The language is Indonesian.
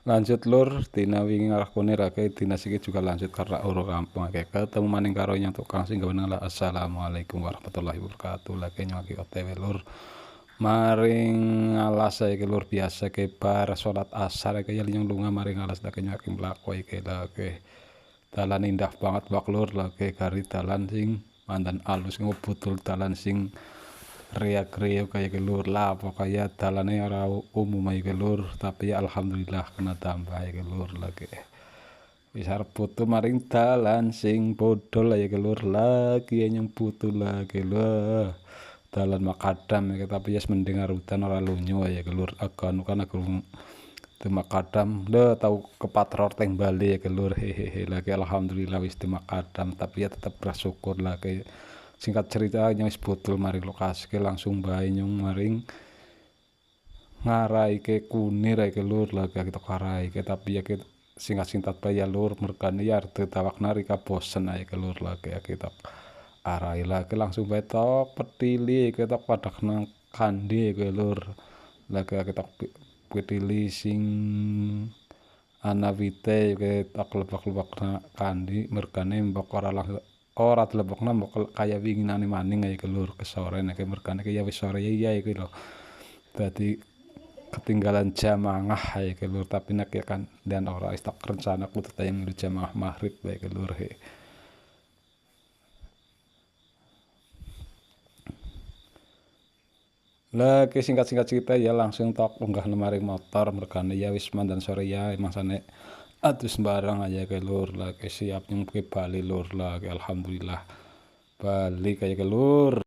Lanjut lur, dina wingi nglakoni rake dina iki juga lanjut karena urung rampung akeh. Ketemu maning karo yang tukang sing gawe nang assalamualaikum warahmatullahi wabarakatuh. Lagi nyuwaki OTW lur. Maring alas saiki lur biasa ke bar salat asar iki ya linyong lunga maring alas lagi nyuwaki mlaku iki lagi. Dalan indah banget wak lur lagi kari dalan sing mandan alus ngobutul dalan sing riak-riak kayak lur lah pokoknya dalannya ora umum aja lur tapi ya alhamdulillah kena tambah ya lur lagi bisa putu maring dalan sing bodol ya lur lagi yang putu lagi lur dalan makadam ya tapi ya mendengar hutan ora lunyu ya lur akan aku makadam le tahu ke patror teng Bali ya lur hehehe lagi alhamdulillah wis di makadam tapi ya tetap bersyukur lagi. Singkat cerita wis budal maring lokasi ke langsung bae nyung maring ngarai ke kunir ke lur lagi kita karai ke tapi ya kita singkat bae ya lur merkane ya arti tawak nari ka bosen ae ke lur lagi kita arai lagi langsung bae tok petili kita padak nang kandi ke lur lagi kita petili sing ana wite kita lebak-lebak kandi merkane mbok ora dilebokna mbok kaya winginane maning ae lur ke sore nek merkane ya wis sore ya iki lho. Dadi ketinggalan jamaah ae lur tapi nek kan dan ora istak rencana ku tayang jamaah maghrib bae lur he. Lah singkat cerita ya langsung tok unggah maring motor merkane ya wis mandan sore ya masane aduh sembarang aja ke lur lagi siap nyung ke Bali lur lagi alhamdulillah Bali kayak ke lur.